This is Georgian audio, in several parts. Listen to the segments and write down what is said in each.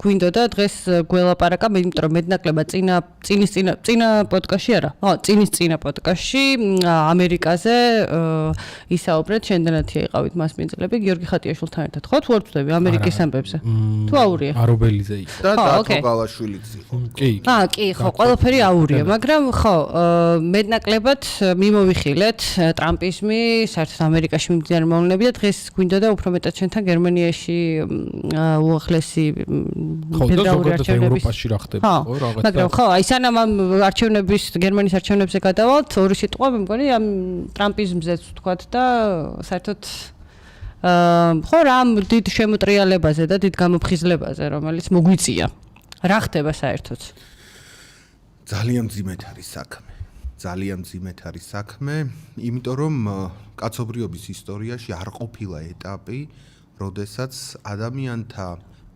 გვინდოდა დღეს გველაპარაკა, იმიტომ რომ მეტნაკლებად წინა პოდკასტში არა. წინის წინა პოდკასტში ამერიკაზე ისაუბრეთ, შენდანათი იყავით მასპინძლები, გიორგი ხატიაშვილთან ერთად. ხო, თუ არ ვწდები ამერიკის ამბებზე? თუ აურია? არობელიზე იყო. და დათო გალაშვილიც იყო. კი, ხო, ყველაფერი აურია, მაგრამ ხო, მეტნაკლებად მიმოვიხილეთ ტრამპიზმი, საერთოდ ამერიკაში მიმდინარე მოვლენები და დღეს გვინდოდა უფრო მეტად შენთან გერმანიაში უახლესი ფედერალური არჩევნების ევროპაში რა ხდება, ხო, რაღაცა. მაგრამ ხო, აი სანამ ამ არჩევნების გერმანიის არჩევნებზე გადავალთ, ორი სიტყვა მე მგონი ამ ტრამპიზმზეც ვთქვათ და საერთოდ ხო რამ დიდ შემოტრიალებაზე და დიდ გამოფხიზლებაზე, რომელიც მოგვიწია. რა ხდება საერთოდ? ძალიან მძიმედ არის საქმე, იმიტომ რომ კაცობრიობის ისტორიაში არ ყოფილა ეტაპი, როდესაც ადამიანთა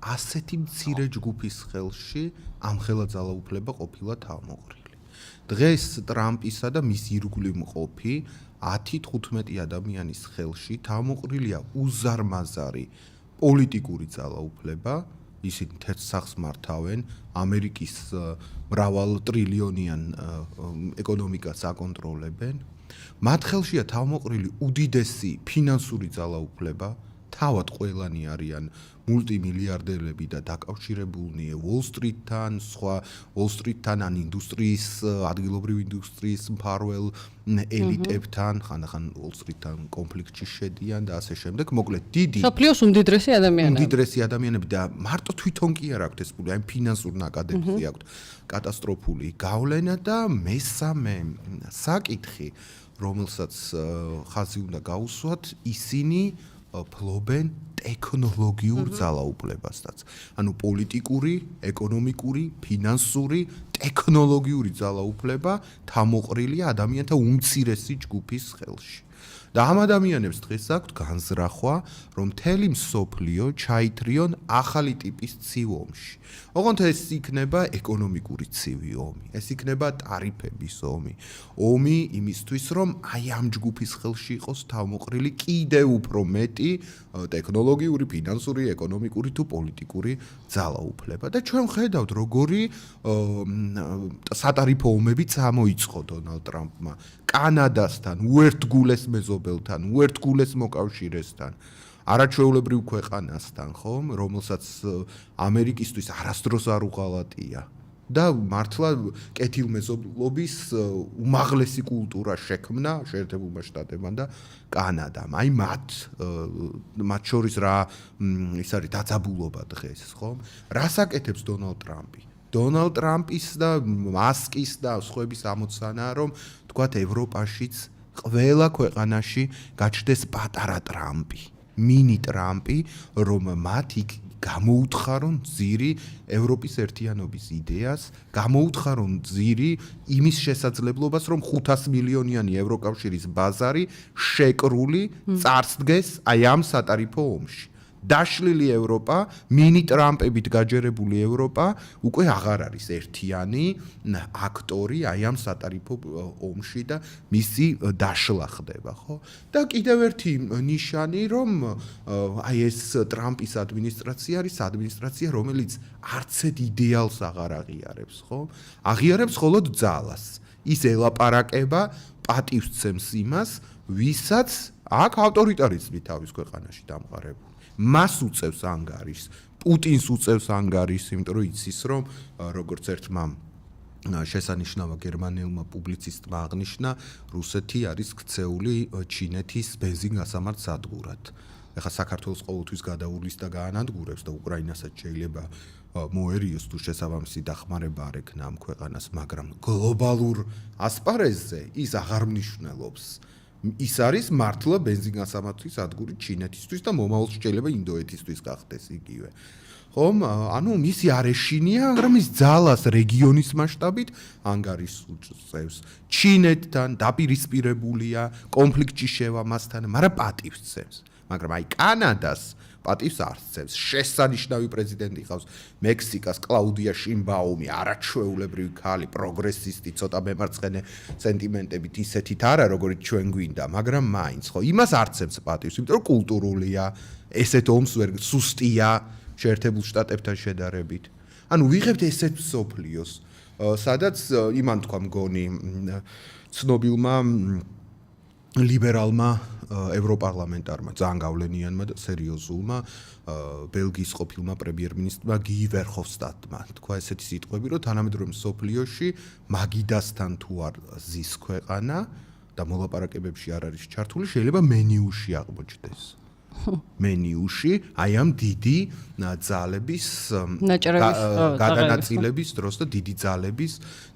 ასეთი მცირე ჯგუფის ხელში ამხელა ძალაუფლება ყოფილა თავმოყრილი. დღეს ტრამპისა და მის ირგვლივ მყოფი 10-15 ადამიანის ხელში თავმოყრილია უზარმაზარი პოლიტიკური ძალაუფლება, ისინი თეთრ სახლს მართავენ, ამერიკის მრავალ ტრილიონიან ეკონომიკას აკონტროლებენ. მათ ხელშია თავმოყრილი უდიდესი ფინანსური ძალაუფლება, თავად ყველანი არიან მულტიმილიარდერები და დაკავშირებულნი უოლ-სტრიტთან, სხვა უოლ-სტრიტთან ან ინდუსტრიის, ადგილობრივი ინდუსტრიის მფარველ ელიტებთან, ხანდახან უოლ-სტრიტთან კონფლიქტში შედიან და ასე შემდეგ. მოკლედ, დიდი სოფლიოს უმდიდრესი ადამიანები და მარტო თვითონ კი არ აქვთ ეს პული, აი ფინანსურ ნაკადებზე აქვთ კატასტროფული გავლენა და მესამე საკითხი, რომელსაც ხაზი უნდა გაუსვათ, ისინი ფლობენ ტექნოლოგიურ ძალაუფლებასაც. ანუ პოლიტიკური, ეკონომიკური, ფინანსური, ტექნოლოგიური ძალაუფლება თავმოყრილია ადამიანთა უმცირესი ჯგუფის ხელში. და ამ ადამიანებს დღეს აქვთ განზრახვა, რომ მთელი მსოფლიო ჩაითრიონ ახალი ტიპის ცივ ომში. ოღონდ ეს იქნება ეკონომიკური ცივი ომი, ეს იქნება ტარიფების ომი. ომი იმისთვის, რომ აი ამ ჯგუფის ხელში იყოს თავმოყრილი კიდევ უფრო მეტი ტექნოლოგიური, ფინანსური, ეკონომიკური თუ პოლიტიკური ძალაუფლება. და ჩვენ ხედავთ, როგორი სატარიფო ომები წამოიწყო დონალდ ტრამპმა კანადასთან, უერთგულეს მეზობელთან, უერთგულეს მოკავშირესთან, არაჩვეულებრივ ქვეყანასთან, ხომ, რომელსაც ამერიკისთვის არასდროს არ უღალატია. და მართლა კეთილმეზობლობის უმაღლესი კულტურა შექმნა შეერთებულმა შტატებმა და კანადამ. აი მათ შორის რა ის არის დაძაბულობა დღეს, ხომ? რას აკეთებს დონალდ ტრამპი? დონალდ ტრამპის და მასკის და სხვების ამოცანაა, რომ თქვათ ევროპაშიც ყველა ქვეყანაში გაჩნდეს პატარა ტრამპი, მინი ტრამპი, რომ მათ იქ გამოუთხარონ ძირი ევროპის ერთიანობის იდეას, გამოუთხარონ ძირი იმის შესაძლებლობას, რომ 500 მილიონიანი ევროკავშირის ბაზარი შეკრული წარსდგეს აი ამ სატარიფო ომში. დაშლილი ევროპა, მინი ტრამპებით გაჯერებული ევროპა უკვე აღარ არის ერთიანი აქტორი აი ამ სატარიფო ომში და მისი დაშლა ხდება, ხო? და კიდევ ერთი ნიშანი, რომ აი ეს ტრამპის ადმინისტრაცია არის ადმინისტრაცია, რომელიც არცეთ იდეალს აღარ აღიარებს, ხო? აღიარებს მხოლოდ ძალას. ის ელაპარაკება, პატივსცემს იმას, ვისაც აქ ავტორიტარიზმი თავის ქვეყანაში დამყარებული. მას უწევს ანგარიშს, პუტინს უწევს ანგარიშს, იმიტომ რომ იცის, რომ როგორც ერთმა შესანიშნავა გერმანელმა პუბლიცისტმა აღნიშნა, რუსეთი არის ქცეული ჩინეთის ბენზინგასამართ სადგურად. ეხლა საქართველოს ყოველთვის გადაურლის და გაანადგურებს და უკრაინასაც შეიძლება მოერიოს თუ შესაბამისი დახმარება არ ექნა ამ ქვეყანას, მაგრამ გლობალურ ასპარეზზე ის აღარ მნიშვნელობს. ის არის მართლა ბენზინგასამართის სადგური ჩინეთისთვის და მომავალში შეიძლება ინდოეთისთვის გახდეს იგივე. ხომ? ანუ მისი არ ეშინია, მაგრამ ის ძალას რეგიონის მასშტაბით ანგარიშს უწევს. ჩინეთთან დაპირისპირებულია, კონფლიქტში შევა მასთან, მაგრამ პატივს სცემს. მაგრამ აი კანადას პატივს არ სცემს. შესანიშნავი პრეზიდენტი ყავს მექსიკას, კლაუდია შინბაუმი, არაჩვეულებრივი ქალი, პროგრესისტი, ცოტა მემარცხენე სენტიმენტებით, ისეთით არა, როგორც ჩვენ გვინდა, მაგრამ მაინც, ხო, იმას არ სცემს პატივს, იმიტომ რომ კულტურულია, ესეთ ომს ვერ სუსტია, შეერთებულ შტატებთან შედარებით. ანუ ვიღებთ ესეთ მსოფლიოს, სადაც იმან თქვა მგონი ცნობილმა ლიბერალმა ევროპარლამენტარმა, ძალიან გავლენიანმა და სერიოზულმა ბელგიის ყოფილმა პრემიერ-მინისტრმა გი ვერჰოფსტადტმა თქვა ესეთი სიტყვები, რომ თანამედროვე მსოფლიოში მაგიდასთან თუ არ ზის ქვეყანა და მოლაპარაკებებში არ არის ჩართული, შეიძლება მენიუში აღმოჩნდეს. მენიუში აი ამ დიდი ძალების გადანაწილების დროს და დიდი ძალების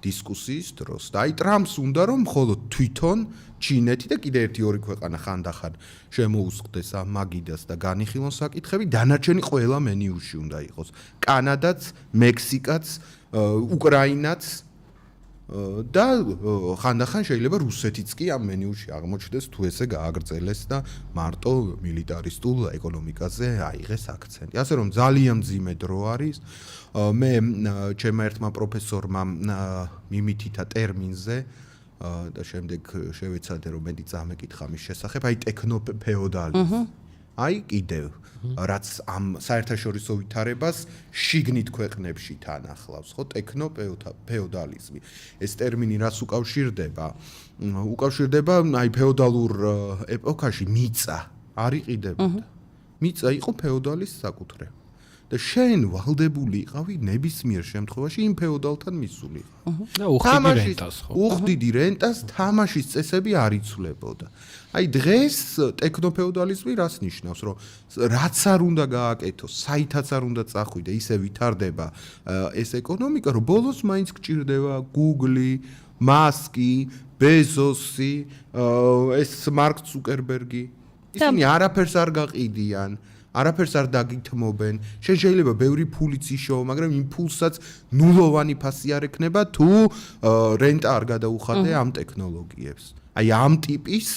დისკუსიის დროს. და აი ტრამპს უნდა რომ მხოლოდ თვითონ ჩინეთი და კიდე ერთი-ორი ქვეყანა ხანდახან შემოუსხდეს ამ მაგიდას და განიხილონ საკითხები, დანარჩენი ყველა მენიუში უნდა იყოს. კანადაც, მექსიკაც, უკრაინაც და ხანდახან შეიძლება რუსეთიც კი ამ მენიუში აღმოჩნდეს თუ ესე გააგრძელეს და მარტო მილიტარისტულ ეკონომიკაზე აიღეს აქცენტი. ასე რომ ძალიან მძიმე დრო არის. მე ჩემმა ერთმა პროფესორმა მიმითითა ტერმინზე და შემდეგ შევეცადე რომ მეტი წამეკითხა მის შესახებ, აი ტექნოფეოდალიზმი. აი კიდევ რაც ამ საერთაშორისო ვითარებას შიგნით ქვეყნებში თან ახლავს, ხო, ტექნოფეოდალიზმი. ეს ტერმინი რაც უკავშირდება? უკავშირდება აი ფეოდალურ ეპოქაში მიწა არ იყიდებოდა. მიწა იყო ფეოდალის საკუთრება. და შენ ვალდებული იყავი ნებისმიერ შემთხვევაში იმ ფეოდალთან მისული. და უხდიდი რენტას, ხო? უხდიდი რენტას, თამაშის წესები არ იცვლებოდა. აი დღეს ტექნოფეოდალიზმი რას ნიშნავს, რომ რაც არ უნდა გააკეთოს, საითაც არ უნდა წახვიდე, ისე ვითარდება ეს ეკონომიკა, რომ ბოლოს მაინც გჭირდება Google, Musk-ი, Bezos-ი, ეს მარკ ცუკერბერგი. ისინი არაფერს არ გაყიდიან. არაფერს არ დაგითმობენ. შენ შეიძლება ბევრი ფულიც იშოვო, მაგრამ იმ ფულსაც ნულოვანი ფასი არ ექნება თუ რენტა არ გადაუხადე ამ ტექნოლოგიებს. აი ამ ტიპის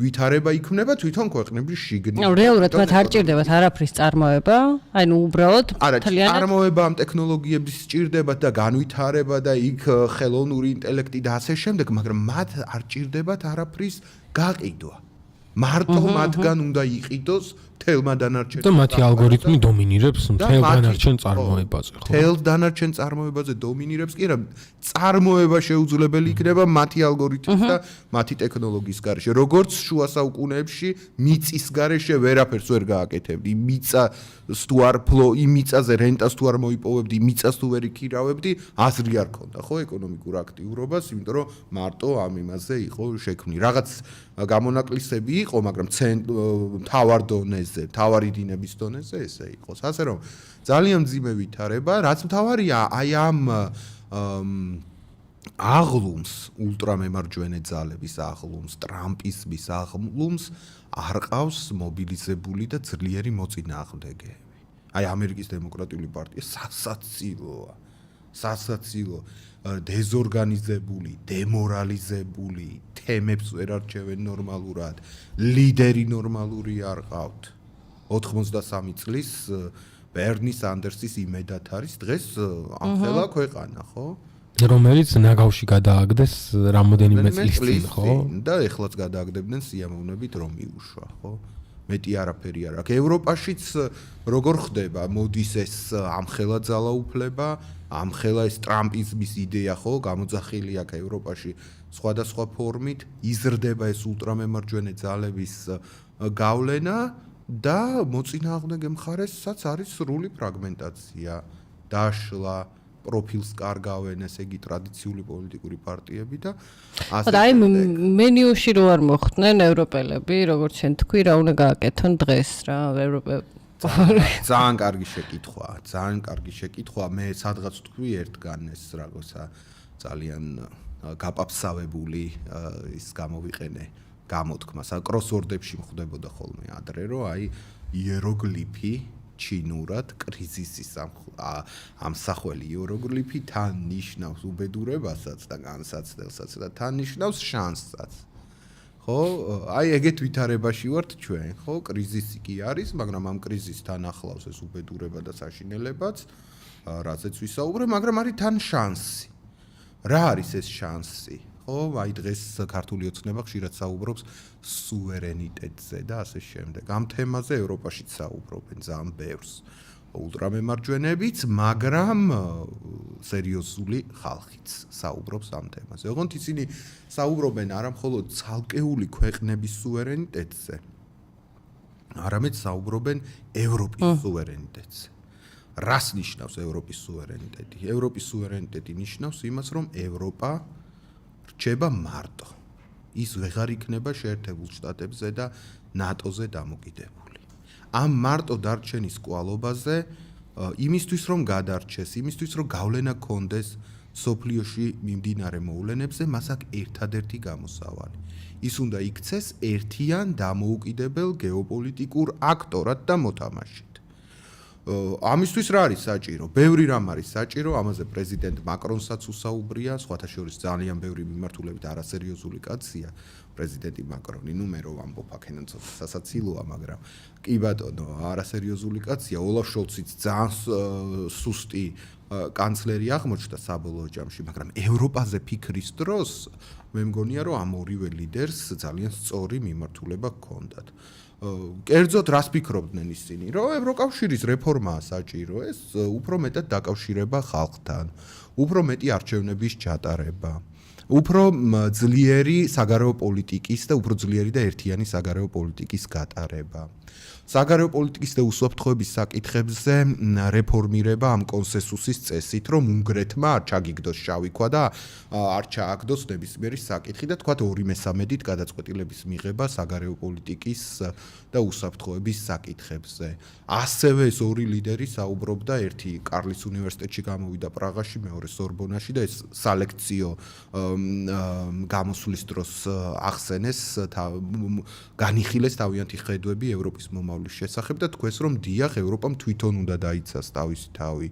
ვითარება იქმნება თვითონ ქვეყნების შიგნით. რეალურად მათ არ ჭირდებათ არაფრის წარმოება, აი ნუ უბრალოდ მთლიანად წარმოება ამ ტექნოლოგიების სჭირდებათ და განვითარება და იქ ხელოვნური ინტელექტი და ასე შემდეგ, მაგრამ მათ არ ჭირდებათ არაფრის გაყიდვა. მარტო მათგან უნდა იყიდოს თელმა დანარჩენ და მათი ალგორითმი დომინირებს მთელ დანარჩენ წარმოებაზე, ხო? თელ დანარჩენ წარმოებაზე დომინირებს კი არა, წარმოება შეუძლებელი იქნება მათი ალგორითმის და მათი ტექნოლოგიის გარეშე. როგორც შუა საუკუნეებში მიწის გარეშე ვერაფერს ვერ გააკეთებდი. მიწას თუ არ იმ მიწაზე რენტას თუ არ მოიპოვებდი, მიწას თუ ვერ იქირავებდი, აზრი არ ქონდა, ხო, ეკონომიკურ აქტიურობას, იმიტომ რომ მარტო ამ იმაზე იყო შექმნილი. რაღაც გამონაკლისები იყო, მაგრამ მთავარ დონეზე, მთავარი დინების დონეზე ესე იყოს. ასე რომ ძალიან მძიმე ვითარება, რაც მთავარია, აი ამ აღლუმს, ულტრამემარჯვენე ძალების აღლუმს, ტრამპიზმის აღლუმს არ ყავს მობილიზებული და ძლიერი მოწინააღმდეგეები. აი ამერიკის დემოკრატიული პარტია სასაცილოა. სასაცილო დეზორგანიზებული, დემორალიზებული, თემებს ვერ არჩევენ ნორმალურად, ლიდერი ნორმალური არ ყავთ. 83 წლის ბერნი სანდერსის იმედად არის დღეს ამხელა ქვეყანა, ხო? რომელიც ნაგავში გადააგდეს რამოდენიმე წლის წინ, ხო? და ეხლაც გადააგდებდნენ სიამოვნებით რომ მიუშვა, ხო? მეტი არაფერი არ აქვს. ევროპაშიც როგორ ხდება, მოდის ეს ამხელა ძალაუფლება, ამხელა ეს ტრამპიზმის იდეა, ხო, გამოძახილი აქვს ევროპაში სხვადასხვა ფორმით, იზრდება ეს ულტრამემარჯვენე ძალების გავლენა და მოწინააღმდეგე მხარესაც არის სრული ფრაგმენტაცია, დაშლა, პროფილს კარგავენ, ესე იგი ტრადიციული პოლიტიკური პარტიები და ასე. აი მენიუში რო არ მოხდნენ ევროპელები, როგორც შენ თქვი, რა უნდა გააკეთონ დღეს რა, ძალიან კარგი შეკითხვაა, ძალიან კარგი შეკითხვა. მე სადღაც თქვი ერთგან ეს რაღაცა ძალიან გაპაფსავებული ის გამოვიყენე გამოთქმა. კროსვორდებში მხდებოდა ხოლმე ადრე, რომ აი იეროგლიფი ჩინურად კრიზისის ამსახველი იეროგლიფი თან ნიშნავს უბედურებასაც და განსაცდელსაც და თან ნიშნავს შანსსაც. ხო, აი ეგეთ ვითარებაში ვართ ჩვენ, ხო, კრიზისი კი არის, მაგრამ ამ კრიზისთან ახლავს ეს უბედურება და საშინელებაც, რაზეც ვისაუბრე, მაგრამ არის თან შანსი. რა არის ეს შანსი? ხო? აი დღეს ქართული ოცნება ხშირად საუბრობს სუვერენიტეტზე და ასე შემდეგ. ამ თემაზე ევროპაშიც საუბრობენ ძალიან ბევრს. ულტრამემარჯვენებიც, მაგრამ სერიოზული ხალხიც საუბრობს ამ თემაზე. ოღონდ ისინი საუბრობენ არა მხოლოდ ცალკეული ქვეყნების სუვერენიტეტზე, არამედ საუბრობენ ევროპის სუვერენიტეტზე. რას ნიშნავს ევროპის სუვერენიტეტი? ევროპის სუვერენიტეტი ნიშნავს იმას, რომ ევროპა რჩება მარტო. ის ვეღარ იქნება შეერთებულ შტატებზე და ნატოზე დამოკიდებული. ამ მარტო დარჩენის კვალობაზე იმისთვის რომ გადარჩეს, იმისთვის რომ გავლენა ქონდეს სოფლიოში მიმდინარე მოვლენებზე, მას აქვს ერთადერთი გამოსავალი. ის უნდა იქცეს ერთიან დამოუკიდებელ გეოპოლიტიკურ აქტორად და მოთამაშედ. ამისთვის რა არის საჭირო? ბევრი რამ არის საჭირო, ამაზე პრეზიდენტ მაკრონსაც უსაუბრია, სხვათა შორის ძალიან ბევრი მიმართულებით არასერიოზული კაცია პრეზიდენტი მაკრონი, მე რომ ამბობ აქედან ცოტა სასაცილოა, მაგრამ კი ბატონო, არასერიოზული კაცია, ოლაფ შოლციც ძალიან სუსტი კანცლერი აღმოჩნდა საბოლოო ჯამში, მაგრამ ევროპაზე ფიქრის დროს მე მგონია რომ ამ ორივე ლიდერს ძალიან სწორი მიმართულება ჰქონდათ. კერძოდ რას ფიქრობდნენ ისინი, რომ ევროკავშირის რეფორმაა საჭირო, ეს უფრო მეტად დაკავშირება ხალხთან, უფრო მეტი არჩევნების ჩატარება, უფრო ძლიერი საგარეო პოლიტიკის და უფრო ძლიერი და ერთიანი საგარეო პოლიტიკის გატარება. საგარეო პოლიტიკის და უსაფრთხოების საკითხებზე რეფორმირება ამ კონსენსუსის წესით, რომ უნგრეთმა არ ჩაგიგდოს შავი ქვა და არ ჩააგდოს ნებისმიერი საკითხი და თქვათ 2/3-ით გადაწყვეტილების მიღება საგარეო პოლიტიკის და უსაფრთხოების საკითხებზე. ასევე ეს ორი ლიდერი საუბრობდა, ერთი კარლის უნივერსიტეტში გამოვიდა პრაღაში, მეორე სორბონაში და ეს სალექციო გამოსვლის დროს ახსენეს, განიხილეს თავიანთი ხედვები ევროპის მომავლის შესახებ და თქვეს, რომ დიახ, ევროპამ თვითონ უნდა დაიცას თავისი თავი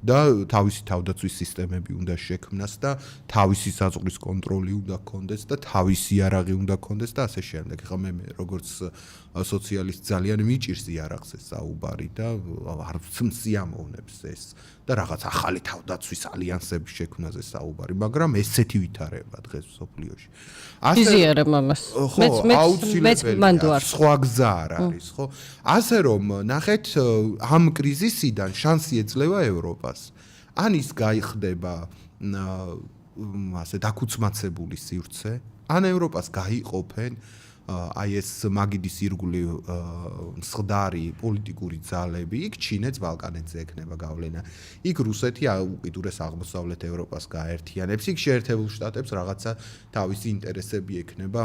და თავისი თავდაცვის სისტემები უნდა შექმნას და თავისი საზღვრის კონტროლი უნდა ჰქონდეს და თავისი იარაღი უნდა ჰქონდეს და ასე შემდეგ. ეხლა მე როგორც სოციალისტ ძალიან მიჭირს იარაღზე საუბარი და არ მსიამოვნებს ეს და რაღაც ახალი თავდაცვის ალიანსების შექმნაზე საუბარი, მაგრამ ესეთი ვითარება დღეს სოფლიოში. იზიარებ ამას. მეც მანდوار. სხვა გზა არ არის, ხო? ასე რომ ნახეთ, ამ კრიზისიდან შანსი ეძლევა ევროპას. ან ის გაიხდება ასე დაქუცმაცებული სივრცე, ან ევროპას გაიყოფენ აი ეს მაგიდის ირგვლივ მსხდარი პოლიტიკური ძალები, იქ ჩინეთს ბალკანეთზე ექნება გავლენა. იქ რუსეთი უკიდურეს აღმოსავლეთ ევროპას გააერთიანებს, იქ შეერთებულ შტატებს რაღაცა თავისი ინტერესები ექნება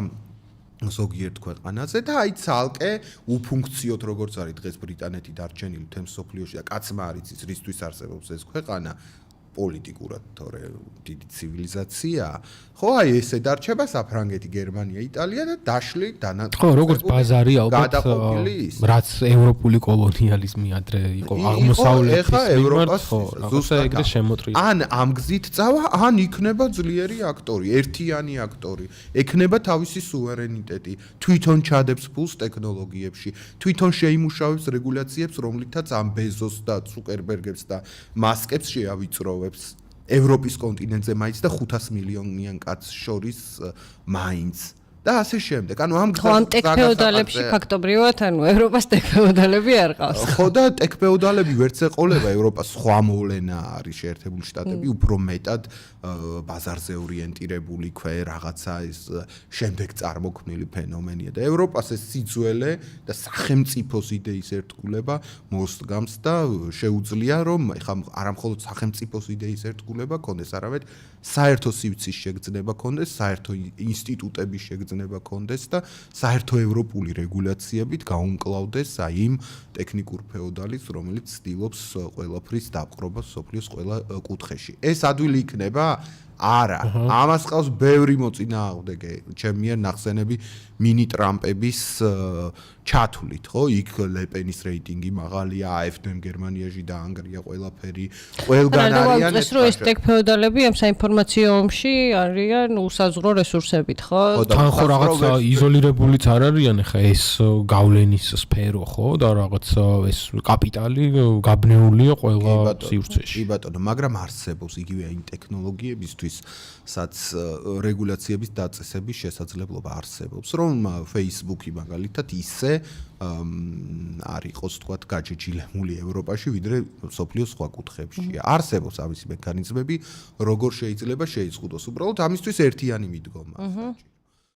ზოგიერთ ქვეყანაზე და აი ცალკე უფუნქციოდ როგორც არის დღეს ბრიტანეთი დარჩენილი თემ სოფლიოში და კაცმა არ იცის რისთვის არსებობს ეს ქვეყანა პოლიტიკურად თორე დიდი ცივილიზაცია, ხო აი ესე დარჩება საფრანგეთი, გერმანია, იტალია და დაშლი დანაწილებული. ხო, როგორც ბაზარი ალბათ, რაც ევროპული კოლონიალიზმი ადრე იყო აღმოსავლეთის ევროპას, ხო, ზუსტად ეგრე შემოტრია. ან ამ გზით წავა, ან იქნება ძლიერი აქტორი, ერთიანი აქტორი, ექნება თავისი სუვერენიტეტი, თვითონ ჩადებს ფულს ტექნოლოგიებში, თვითონ შეიმუშავებს რეგულაციებს, რომლითაც ამ ბეზოს და ცუკერბერგებს და მასკებს შეავიწროვებს ევროპის კონტინენტზე მაინც და 500 მილიონიან კაცს შორის მაინც და ასე შემდეგ. ანუ ამ ტექფეოდალებში ფაქტობრივად, ანუ ევროპას ტექფეოდალები არ ყავს. ხო და ტექფეოდალები ვერც ეყოლება ევროპას, სხვა მოვლენა არის შეერთებული შტატები, უფრო მეტად ბაზარზე ორიენტირებული რაღაცა ეს შემდეგ წარმოქმნილი ფენომენია და ევროპას ეს სიძველე და სახელმწიფოს იდეის ერთგულება მოსდგამს და შეუძლია რომ ეხლა არა მხოლოდ სახელმწიფოს იდეის ერთგულება კონდეს, არამედ საერთო სივრცის შეგრძნება კონდეს, საერთო ინსტიტუტების შეგრძნება კონდეს და საერთო ევროპული რეგულაციებით გაუმკლავდეს აი იმ ტექნიკურ ფეოდალიზმს, რომელიც ცდილობს ყველაფრის დაპყრობას სოფლიოს ყველა კუთხეში. ეს ადვილი იქნება? არა. ამას ყავს ბევრი მოწინააღმდეგე, ჩემი მიერ ნახსენები მინი ტრამპების ჩათვლით, ხო? იქ ლეპენის რეიტინგი მაღალია, AfD-მ გერმანიაში დაანგრია ყველაფერი, ყველგან არიან ეს რომ ეს ტექფეოდალები ამ საინფორმაციო ომში არიან უსაზღვრო რესურსებით, ხო? თან ხო რაღაცა იზოლირებულიც არ არიან ხა ეს გავლენის სფერო, ხო? და რაღაცა ეს კაპიტალი გაბნეულია ყველა სივრცეში. კი ბატონო, მაგრამ არსებობს იგივე იმ ტექნოლოგიებისთვის რომელთვისაც რეგულაციების დაწესების შესაძლებლობა არსებობს, რომ Facebook-ი მაგალითად ისე არ იყოს თქვათ გაჯეჯილებული ევროპაში, ვიდრე სოფლიოს სხვა კუთხეებში. არსებობს ამისი მექანიზმები, როგორ შეიძლება შეიზღუდოს. უბრალოდ ამისთვის ერთიანი მიდგომა.